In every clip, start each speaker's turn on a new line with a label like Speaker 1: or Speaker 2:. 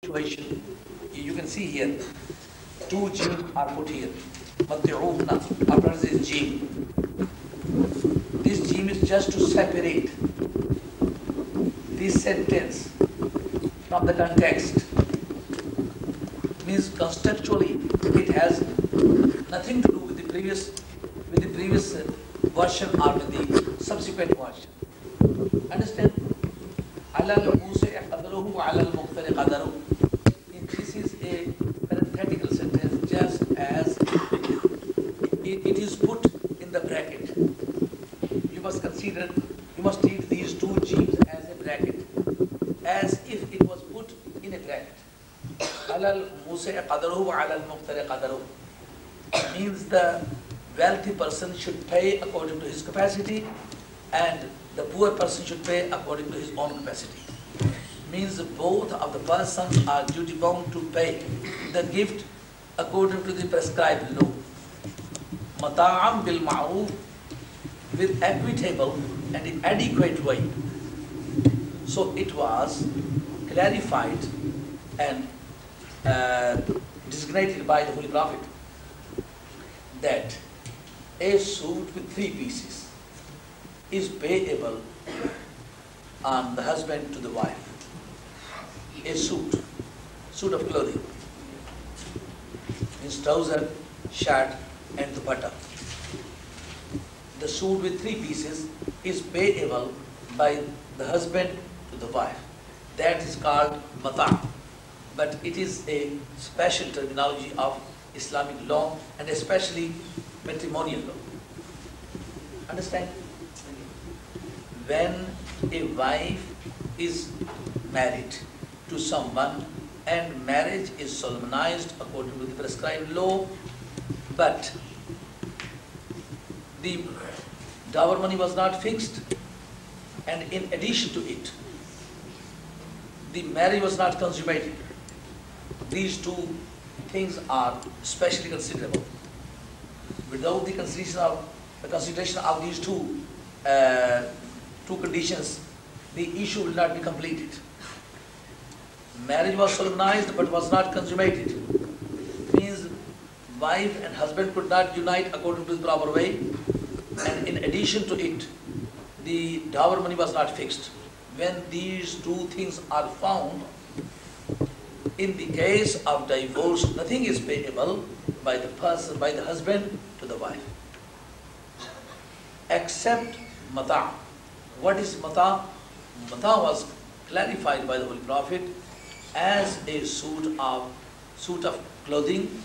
Speaker 1: situation, you can see here, two gems are put here. Mati'uhna, after this gem. This gem is just to separate this sentence from the context. Means conceptually it has nothing to do with the previous version or with the subsequent version. Understand? This is a parenthetical sentence, just as it is put in the bracket. You must treat these two gems as a bracket, as if it was put in a bracket. Means the wealthy person should pay according to his capacity, and the poor person should pay according to his own capacity. Means both of the persons are duty bound to pay the gift according to the prescribed law. Mata'am bil ma'roof, with equitable and adequate way. So it was clarified and designated by the Holy Prophet that a suit with 3 pieces is payable on the husband to the wife. A suit of clothing means trouser, shirt and dupatta. The suit with 3 pieces is payable by the husband to the wife. That is called mata'. But it is a special terminology of Islamic law and especially matrimonial law. Understand? When a wife is married to someone and marriage is solemnized according to the prescribed law, but the dower money was not fixed, and in addition to it, the marriage was not consummated. These two things are especially considerable. Without the consideration of these two conditions, the issue will not be completed. Marriage was solemnized but was not consummated. Means wife and husband could not unite according to the proper way, and in addition to it, the dower money was not fixed. When these two things are found, in the case of divorce, nothing is payable by the husband to the wife, except mata'. What is mata'? Mata' was clarified by the Holy Prophet as a suit of clothing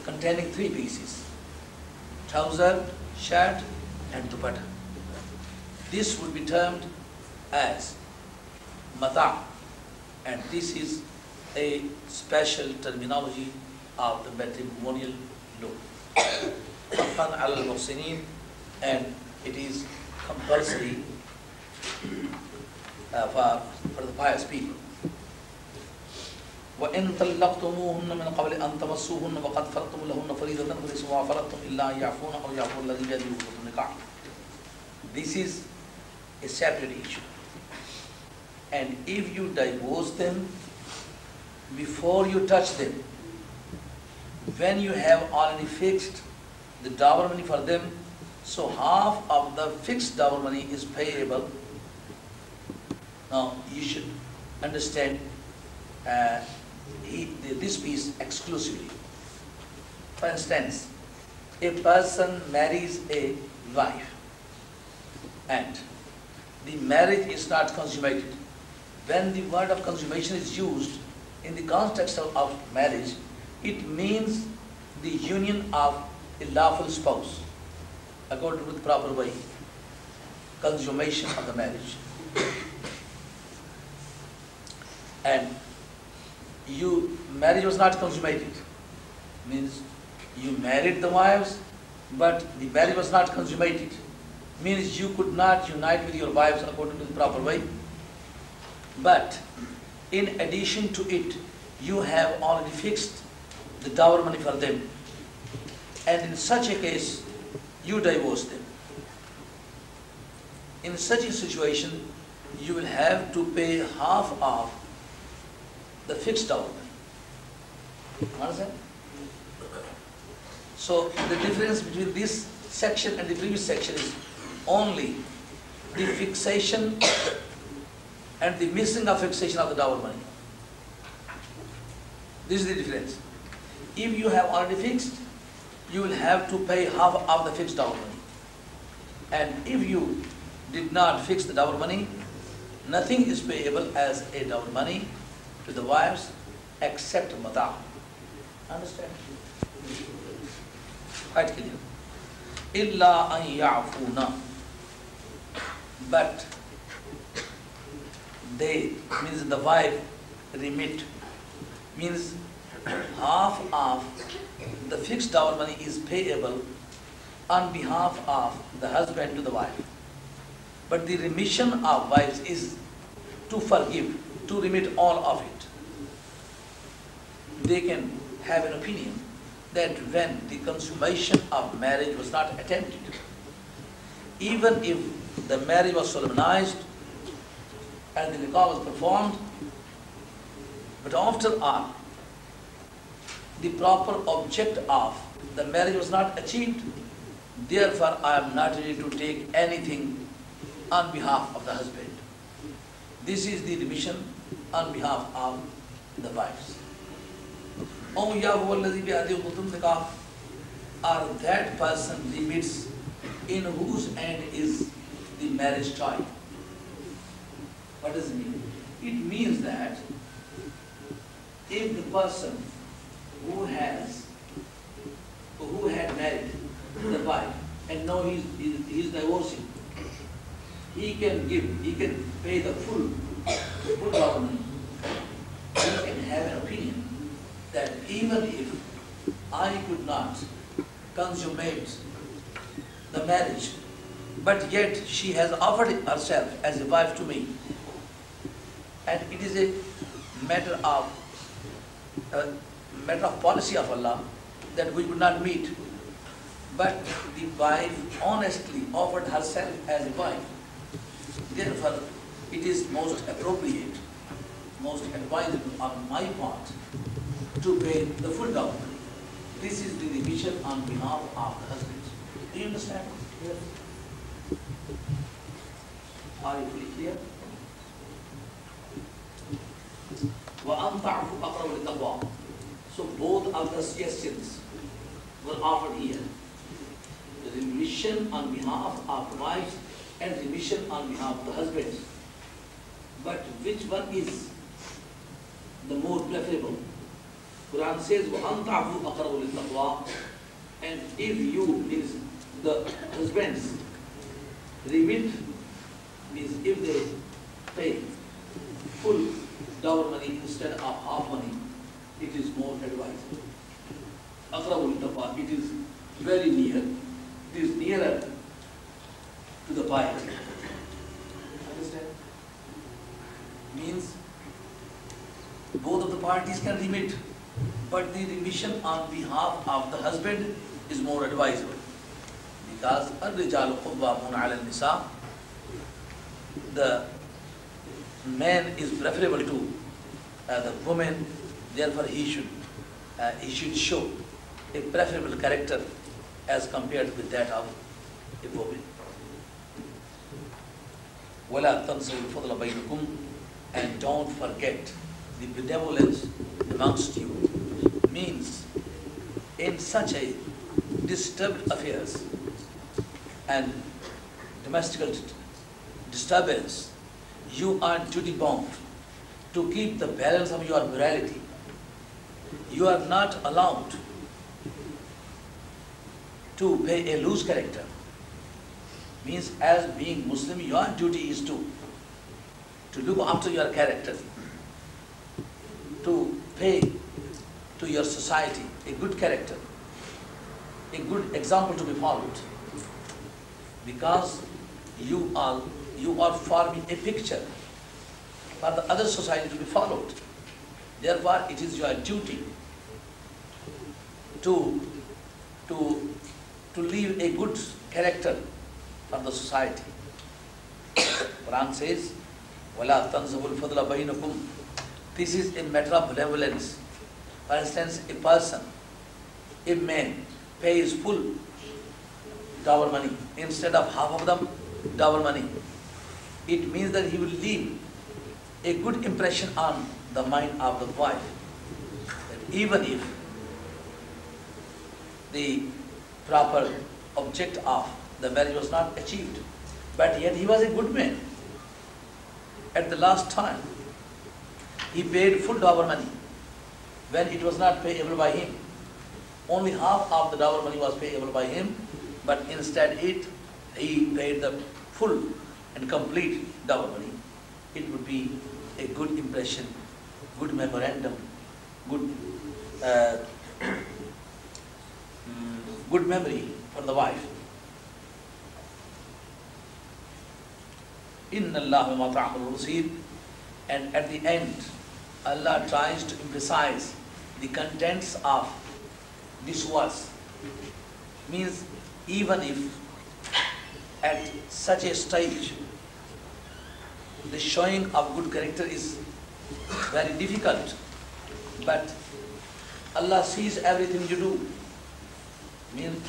Speaker 1: containing 3 pieces: trouser, shirt and dupatta. This would be termed as mata', and this is a special terminology of the matrimonial law. Haqqan ala al-muhsinin, and it is compulsory for the pious people. وَإِن طَلَّقْتُمُوهُنَّ مِنْ قَبْلِ أَن تَمَسُّوهُنَّ وَقَدْ فَرَضْتُمْ لَهُنَّ فَرِيضَةً فَلَيْسَ مَا فَرَضْتُمْ إِلَّا أَن يَعْفُونَ أَوْ يَعْفُوَ الَّذِي بِيَدِهِ عُقْدَةُ النِّكَاحِ. This is a separate issue. And if you divorce them before you touch them, when you have already fixed the dower money for them, so half of the fixed dower money is payable. Now you should understand this piece exclusively. For instance, a person marries a wife and the marriage is not consummated. When the word of consummation is used in the context of marriage, it means the union of a lawful spouse according to the proper way, consummation of the marriage. And marriage was not consummated, means you married the wives, but the marriage was not consummated, means you could not unite with your wives according to the proper way. But in addition to it, you have already fixed the dower money for them, and in such a case, you divorce them. In such a situation, you will have to pay half of the fixed dowry money. Understand? So the difference between this section and the previous section is only the fixation and the missing of fixation of the dowry money. This is the difference. If you have already fixed, you will have to pay half of the fixed dowry money. And if you did not fix the dowry money, nothing is payable as a dowry money to the wives except mata. Understand? Quite clear. Illa an ya'funa. But they, means the wife, remit, means half of the fixed dowry money is payable on behalf of the husband to the wife. But the remission of wives is to forgive, to remit all of it. They can have an opinion that when the consummation of marriage was not attempted, even if the marriage was solemnized and the nikah was performed, but after all, the proper object of the marriage was not achieved, therefore I am not ready to take anything on behalf of the husband. This is the remission on behalf of the wives. Or that person remits in whose end is the marriage tie. What does it mean? It means that if the person who had married the wife and now he's divorcing, he can pay the full government. He can have an opinion that even if I could not consummate the marriage, but yet she has offered herself as a wife to me, and it is a matter of policy of Allah that we could not meet, but the wife honestly offered herself as a wife. Therefore, it is most appropriate, most advisable on my part to pay the full dowry. This is the remission on behalf of the husband. Do you understand? Yes. Are you fully clear? وَأَنْ تَعْفُوا أَقْرَبُ لِلتَّقْوَى. So both of the suggestions were offered here. The remission on behalf of the wives and remission on behalf of the husbands. But which one is the more preferable? Quran says, وَأَنْ تَعْفُوا أَقْرَبُ لِلتَّقْوَى. And if you, means the husbands, remit, means if they pay full dowry money instead of half money, it is more advisable. أَقْرَبُ لِلتَّقْوَى, it is very near, it is nearer to the piety. Understand? Means both of the parties can remit, but the remission on behalf of the husband is more advisable. Because الرِّجَالُ قُوَّامُونَ عَلَى النِّسَاءِ, the man is preferable to the woman, therefore he should show a preferable character as compared with that of a woman. وَلَا تَنْسَوْا الْفَضْلَ بَيْنَكُمْ. And don't forget the benevolence amongst you. Means in such a disturbed affairs and domestic disturbance, you are duty bound to keep the balance of your morality. You are not allowed to pay a loose character. Means as being Muslim, your duty is to look after your character, to pay to your society a good character, a good example to be followed. Because you are forming a picture for the other society to be followed. Therefore, it is your duty to leave a good character for the society. Quran says, وَلَا تَنْزَوُوا الْفَضْلَ بَيْنَكُمْ. This is a matter of benevolence. For instance, a person, a man, pays full dower money instead of half of the dower money. It means that he will leave a good impression on the mind of the wife. That even if the proper object of the marriage was not achieved, but yet he was a good man. At the last time, he paid full dower money when it was not payable by him. Only half of the dower money was payable by him, but instead he paid the full and complete dower money. It would be a good impression, good memorandum, good memory for the wife. Inna Allah ma ta'amalu basir. And at the end, Allah tries to emphasize the contents of this verse. Means even if at such a stage the showing of good character is very difficult, but Allah sees everything you do. Means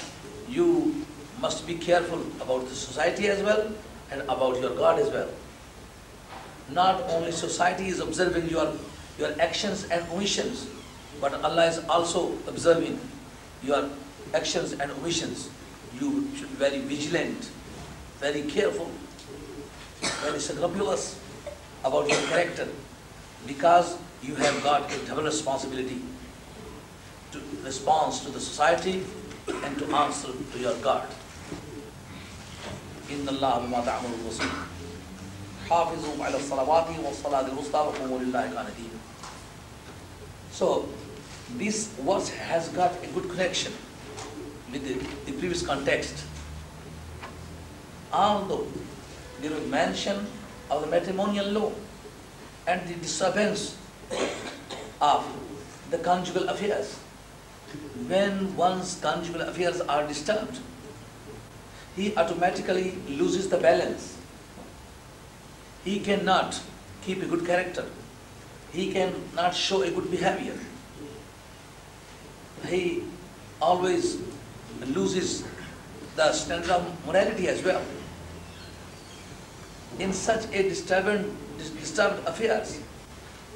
Speaker 1: you must be careful about the society as well and about your God as well. Not only society is observing your actions and omissions, but Allah is also observing your actions and omissions. You should be very vigilant, very careful, very scrupulous about your character, because you have got a double responsibility to respond to the society and to answer to your God. Inna Allah bima ta'amalu basir. Hafizu ala salawati wa salati al-wusta wa qumu lillahi qanitin. So this verse has got a good connection with the previous context. Although there was mention of the matrimonial law and the disturbance of the conjugal affairs. When one's conjugal affairs are disturbed, he automatically loses the balance. He cannot keep a good character. He cannot show a good behavior. He always loses the standard of morality as well. In such a disturbed affairs,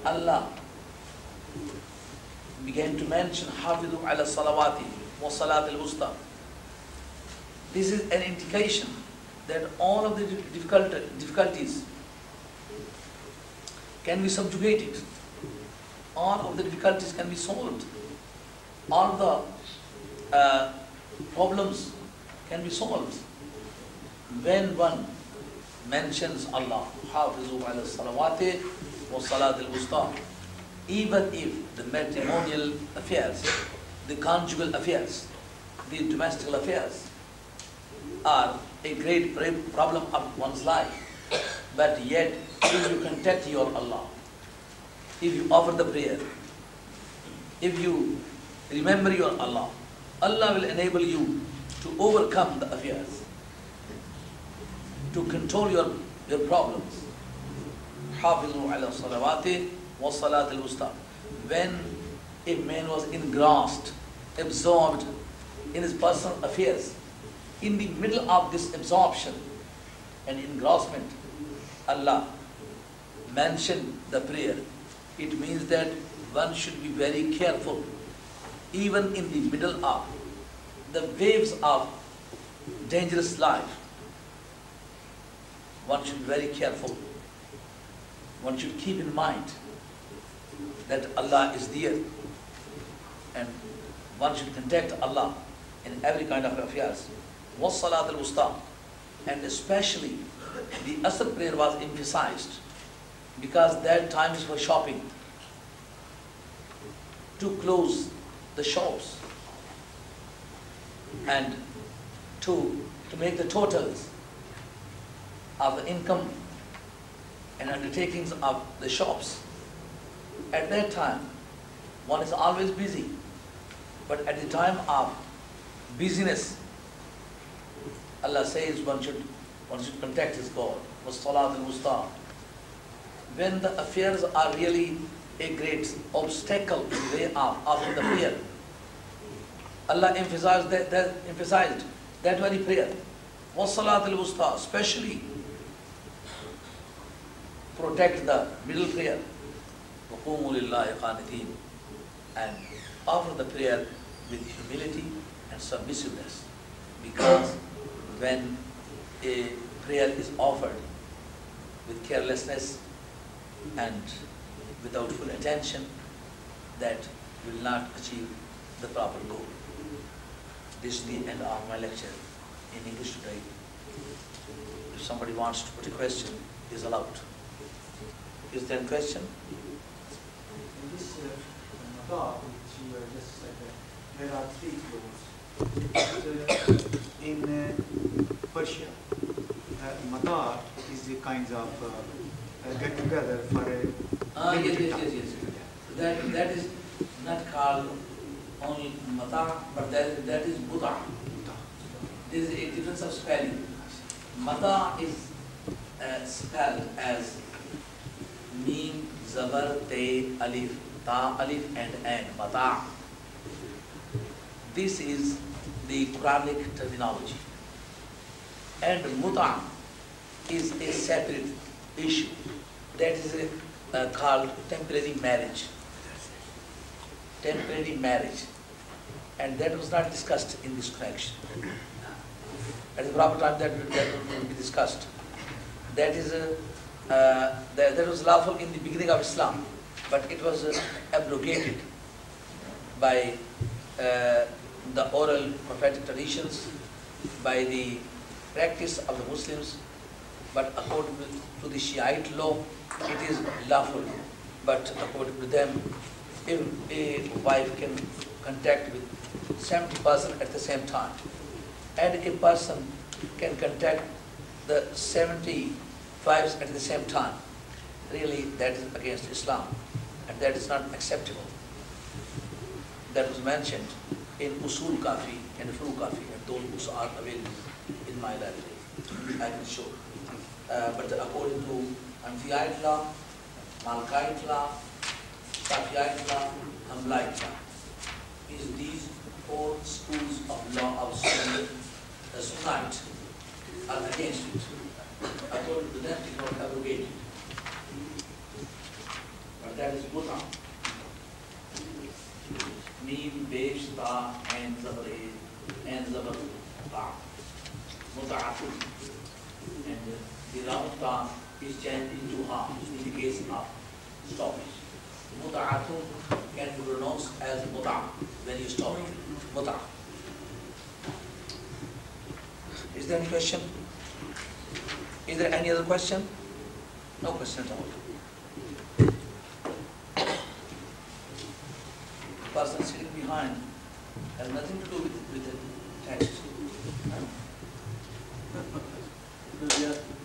Speaker 1: Allah began to mention Hafizu ala salawati wa salat al-wusta. This is an indication that all of the difficulties can be subjugated. All of the difficulties can be solved. All the problems can be solved when one mentions Allah, Hafizu ala salawati wa salat al-wusta. Even if the matrimonial affairs, the conjugal affairs, the domestic affairs are a great problem of one's life, but yet if you contact your Allah, if you offer the prayer, if you remember your Allah, Allah will enable you to overcome the affairs, to control your problems. Hafizu ala salawati wa salat al-wusta. When a man was engrossed, absorbed in his personal affairs, in the middle of this absorption and engrossment, Allah mentioned the prayer. It means that one should be very careful, even in the middle of the waves of dangerous life. One should be very careful. One should keep in mind that Allah is there, and one should contact Allah in every kind of affairs. Was salat al-wusta, and especially the Asr prayer was emphasized because that time is for shopping, to close the shops and to make the totals of the income and undertakings of the shops. At that time, one is always busy, but at the time of busyness, Allah says one should contact his God. Was salat al-wusta. When the affairs are really a great obstacle in the way of after the prayer. Allah emphasized that very prayer. وَالصَّلَاةِ الْوُسْطَى, especially protect the middle prayer. وَقُومُوا لِلَّهِ قَانِتِينَ, and offer the prayer with humility and submissiveness. Because when a prayer is offered with carelessness and without full attention, that will not achieve the proper goal. This is the end of my lecture in English today. If somebody wants to put a question, is allowed. Is there a question?
Speaker 2: In this madar, which you just said, there are 3 floors. In Persia, madar is a kind of get together for a
Speaker 1: Yes. That is not called only mata, but that is buta. There is a difference of spelling. Mata is spelled as mim, zabar, te, alif, ta, alif and an, mata. This is the Quranic terminology. And muta is a separate issue. That is called temporary marriage. Temporary marriage. And that was not discussed in this connection. At the proper time that will be discussed. That is that was lawful in the beginning of Islam, but it was abrogated by the oral prophetic traditions, by the practice of the Muslims. But according to the Shiite law, it is lawful. But according to them, if a wife can contact with 70 persons at the same time, and a person can contact the 70 wives at the same time, really that is against Islam, and that is not acceptable. That was mentioned in Usul Kafi and Furu Kafi, and those books are available in my library. I can show. But according to Hanfiyite law, Malkite law, Shafiyite law, Hamlaite law, is these 4 schools of law of Sunnite are against it. According to them, it is not abrogated. But that is Buddha. Mim, Besh, Ta, and Zabar, and Zabar, Ta. Muta'atun. And the round Ta is changed into Ha in the case of stoppage. Muta'atun can be pronounced as Muta when you stop it. Muta. Is there any question? Is there any other question? No question at all. The person sitting behind has nothing to do with the text.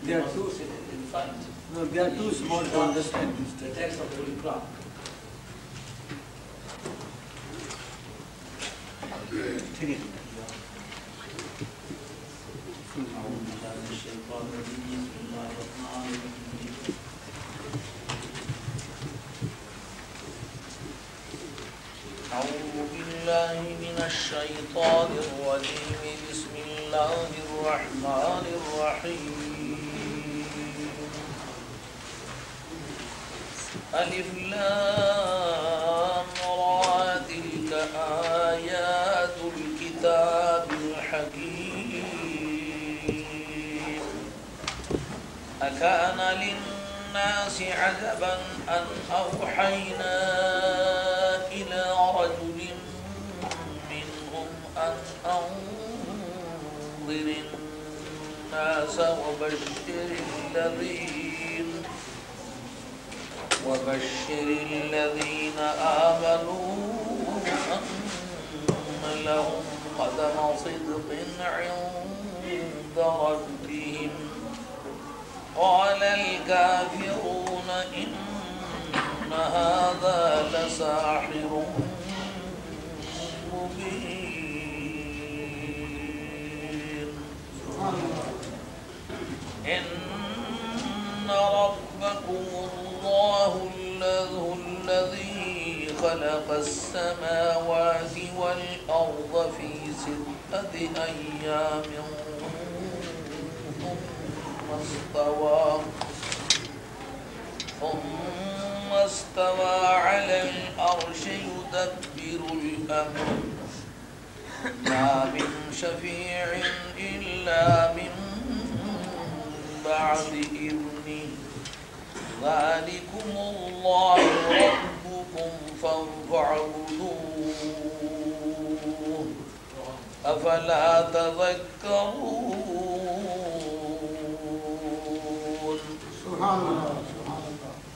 Speaker 2: They are too
Speaker 1: sitting in front.
Speaker 2: No, they are too small to understand this
Speaker 1: The text of the Holy Quran. أعوذ بالله من الشيطان الرجيم. بسم الله الرحمن الرحيم. ألف لام را تلك آيات الكتاب الحكيم. أكان للناس عجبا أن أوحينا إلى رجل منهم أن أنذر الناس وبشر الذين آمنوا أن لهم قدم صدق عند ربهم. قال الكافرون إن هذا لساحر مبين. إن ربكم الله الذي خلق السماوات والأرض في 6 أيام ثم استوى على العرش يدبر الأمر ما من شفيع إلا من بعد إذنه ذلكم الله ربكم فاعبدوه أفلا تذكرون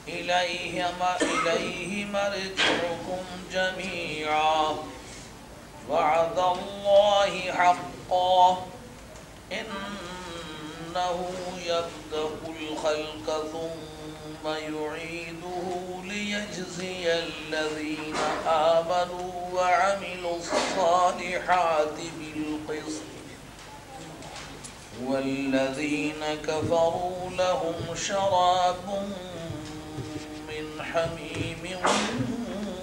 Speaker 1: إليه مرجعكم جميعا وعد الله حقا إنه يبدأ الخلق ثم يعيده ليجزي الذين آمنوا وعملوا الصالحات بالقسط والذين كفروا لهم شراب من حميم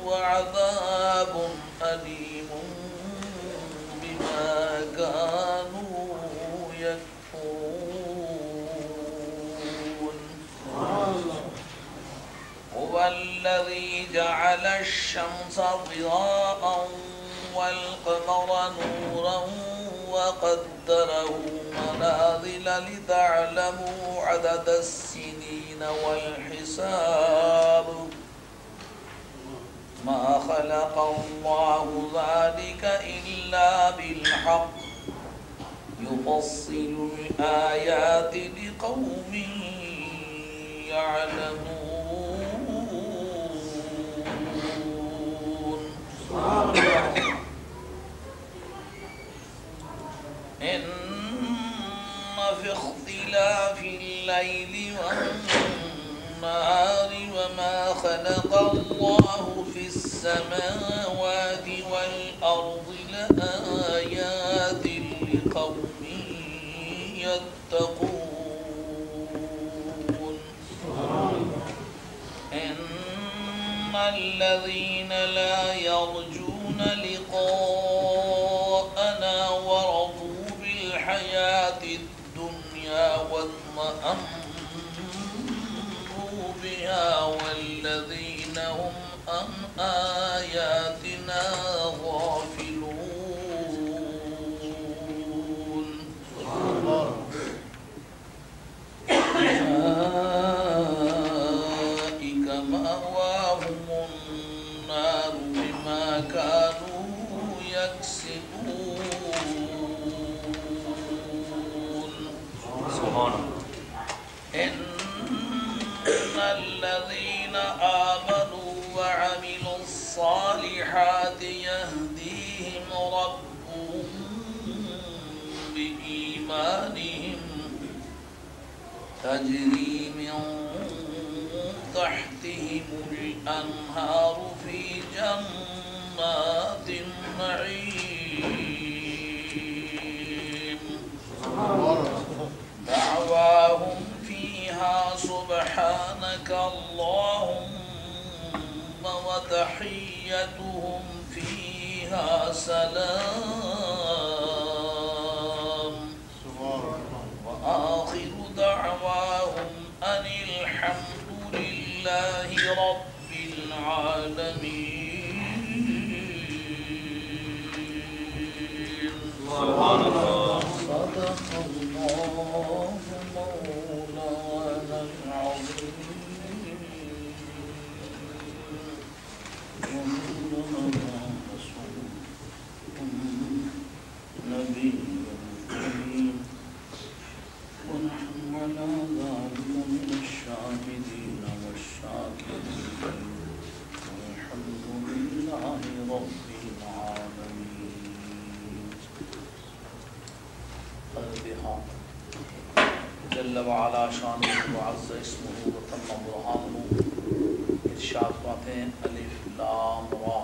Speaker 1: وعذاب أليم بما كانوا يكفرون هو الذي جعل الشمس ضياء والقمر نورا وقدره منازل لتعلموا عدد السنين والحساب ما خلق الله ذلك إلا بالحق يفصل الآيات لقوم يعلمون إن في اختلاف الليل والنهار وما خلق الله في السماوات والأرض لآيات لقوم يتقون إن الذين لا يرجون لقاءنا ورضوا بالحياة الدنيا واطمأنوا بها والذين هم عن آياتنا غافلون أولئك مأواهم النار بما كانوا يكسبون إن الذين آمنوا وعملوا الصالحات يهديهم ربهم بإيمانهم تجري من تحتهم الأنهار في جنات النعيم دعواهم فيها سبحانك اللهم وتحيتهم فيها سلام وآخر دعواهم أن الحمد لله رب العالمين. سبحان الله. صدق الله مولانا العظيم. نبي الكريم ونحن على ذلك من الشاهدين والشاكرين والحمد لله رب العالمين. البها جل وعلا شانه وعز اسمه وتم برهانه ارشاد باتیں الف لام را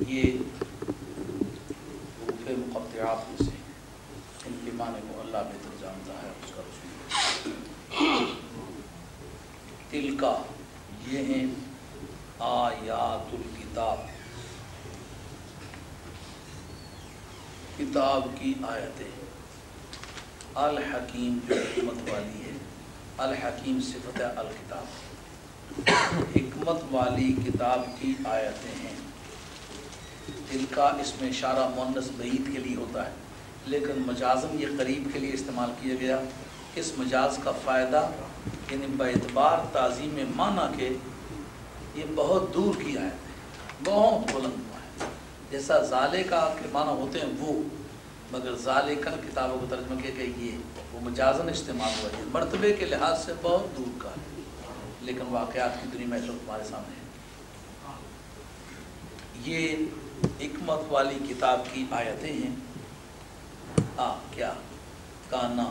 Speaker 1: یہ حروف مقطعات میں سے ان کے معنی کو اللہ بہتر جانتا ہے اس کا رسول. تلکا یہ ہیں آیات الکتاب، کتاب کی آیتیں، الحکیم جو حکمت والی ہے، الحکیم صفت ہے الکتاب، حکمت والی کتاب کی آیتیں ہیں۔ دل کا اس میں اشارہ مؤنث بعید کے لیے ہوتا ہے، لیکن مجازم یہ قریب کے لیے استعمال کیا گیا۔ اس مجاز کا فائدہ یعنی باعتبار تعظیم معنی کے یہ بہت دور کی آیت ہے، بہت بلند ہے، جیسا ذالکا کے معنی ہوتے ہیں وہ، مگر ذالکا کتابوں کو ترجمہ کیا کہ یہ وہ مجازن استعمال ہوا ہے، مرتبے کے لحاظ سے بہت دور کا ہے، لیکن واقعات کی دنیا میں تمہارے سامنے ہے۔ یہ حکمت والی کتاب کی آیتیں ہیں۔ کیا کانا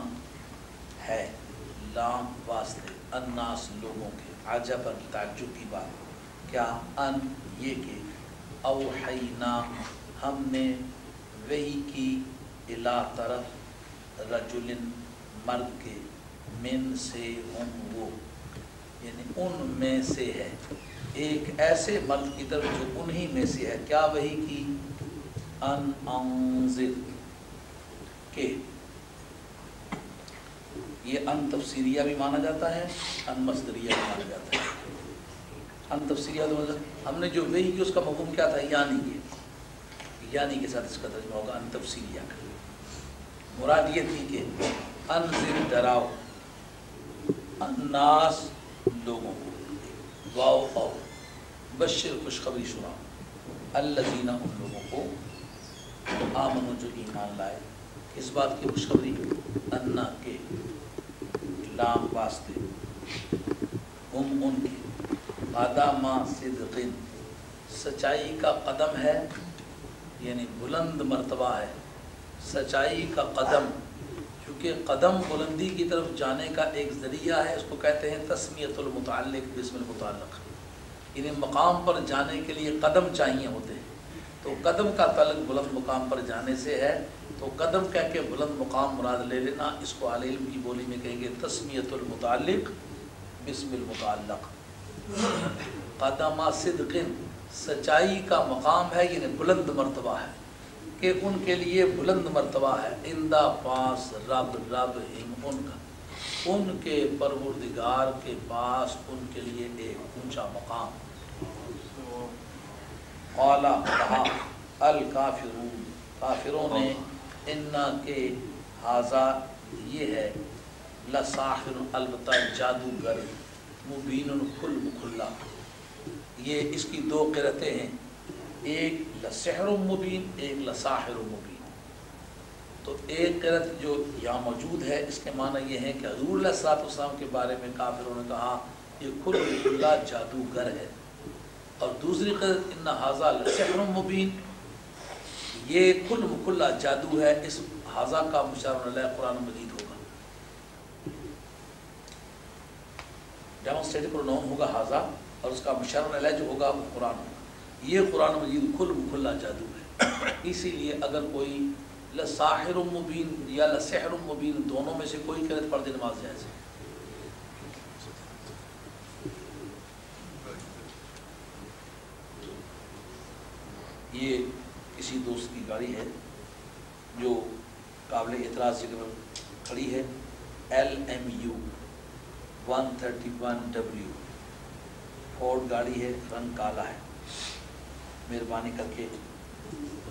Speaker 1: ہے، لام واسطے، الناس لوگوں کے، عجب کی تعجب کی بات، کیا ان یہ کہ اوحینا ہم نے وحی کی الا طرف رجل مرد کے، من سے ہم وہ یعنی ان میں سے ہے، ایک ایسے مرد کی طرف جو انہی میں سے ہے۔ کیا وحی کی؟ ان انذر کہ یہ ان تفسیریہ بھی مانا جاتا ہے، ان مصدریہ بھی مانا جاتا ہے۔ ان تفسیریہ تو ہم نے جو وحی کی اس کا مفہوم کیا تھا؟ یعنی کے ساتھ اس کا ترجمہ ہوگا ان تفسیریہ کا۔ مراد یہ تھی کہ انذر ڈراؤ، الناس لوگوں کو، واو او بشر خوشخبری سناؤ، الذین ان لوگوں کو، آمنوا جو ایمان لائے، اس بات کی خوشخبری، انا کے، لام واسطے، ہم ان کے، قدم صدق سچائی کا قدم ہے، یعنی بلند مرتبہ ہے، سچائی کا قدم، چونکہ قدم بلندی کی طرف جانے کا ایک ذریعہ ہے، اس کو کہتے ہیں تسمیۃ المتعلق باسم المتعلق، یعنی مقام پر جانے کے لیے قدم چاہیے ہوتے ہیں، تو قدم کا تعلق بلند مقام پر جانے سے ہے، تو قدم کہہ کے بلند مقام مراد لے لینا، اس کو اہل علم کی بولی میں کہیں گے تسمیۃ المتعلق باسم المتعلق۔ قدم صدق سچائی کا مقام ہے، یعنی بلند مرتبہ ہے، کہ ان کے لیے بلند مرتبہ ہے، اندہ پاس رب ہم ان کا، ان کے پروردگار کے پاس ان کے لیے ایک اونچا مقام۔ قالا کہا، الکافرون کافروں نے، انا کے حاضا یہ ہے، لساحر البتہ جادوگر، مبین کھل مکھلا، یہ اس کی دو قرأتیں ہیں، ایک لسحر مبین، ایک لساحر مبین۔ تو ایک قرأت جو یہاں موجود ہے اس کے معنی یہ ہے کہ حضور علیہ السلام کے بارے میں کافروں نے کہا یہ کھل مکھلا جادوگر ہے، اور دوسری قرأت ان ھذا لسحر مبین، یہ کھل مکھلا جادو ہے، اس ھذا کا مشار علیہ قرآن مجید ہوگا، ڈیمونسٹریٹو پروناؤن ہوگا ھذا، اور اس کا مشار علیہ جو ہوگا وہ قرآن ہوگا۔ یہ قرآن مجید کھل مکھلا جادو ہے، اسی لیے اگر کوئی لساحر مبین یا لسحر مبین دونوں میں سے کوئی قرأت پڑھ دے نماز جائز ہے۔ یہ کسی دوست کی گاڑی ہے جو قابل اعتراض جگہ پر کھڑی ہے، LMU 131W، فورڈ گاڑی ہے، رنگ کالا ہے، مہربانی کر کے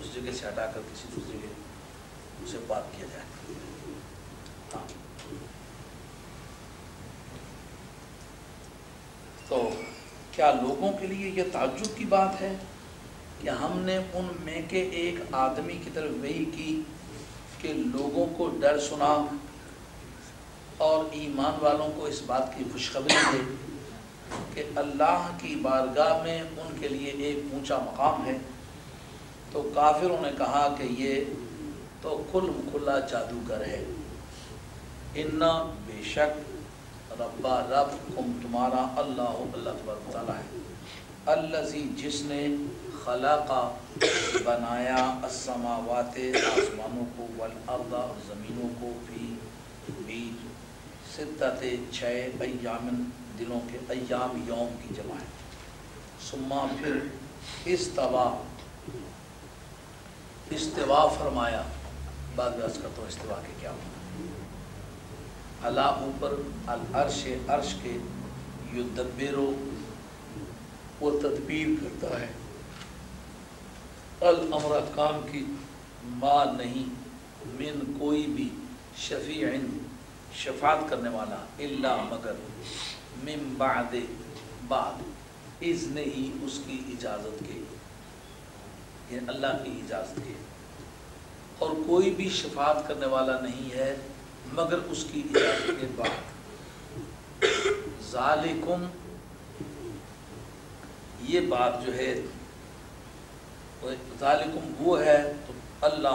Speaker 1: اس جگہ سے ہٹا کر کسی دوسری جگہ اسے پارک کیا جائے۔ ہاں، تو کیا لوگوں کے لیے یہ تعجب کی بات ہے کہ ہم نے ان میں کے ایک آدمی کی طرف وحی کی کہ لوگوں کو ڈر سنا اور ایمان والوں کو اس بات کی خوشخبری دے کہ اللہ کی بارگاہ میں ان کے لیے ایک اونچا مقام ہے، تو کافروں نے کہا کہ یہ تو کھل مکھلا جادوگر ہے۔ انا بے شک ربا رب کم تمہارا، اللہ تبارک و تعالیٰ ہے، الذی جس نے خلقا بنایا، السماوات آسمانوں کو، والارض اور زمینوں کو، فی ستت 6 ایام دنوں کے، ایام یوم کی جمع ہے، ثم پھر استوا، استوا فرمایا، بعد میں عرض کرتا ہوں استوا کے کیا ہونا. اللہ اوپر، العرش، عرش کے، یدبرو، وہ تدبیر کرتا ہے، الامر، کام کی، ما نہیں، من کوئی بھی، شفیع، شفاعت کرنے والا، الا مگر، من بعد، بعد، اذن ہی، اس کی اجازت کے، یعنی اللہ کی اجازت کے. اور کوئی بھی شفاعت کرنے والا نہیں ہے مگر اس کی اجازت کے بعد. ذالکم، یہ بات جو ہے، ذالکم وہ ہے، تو اللہ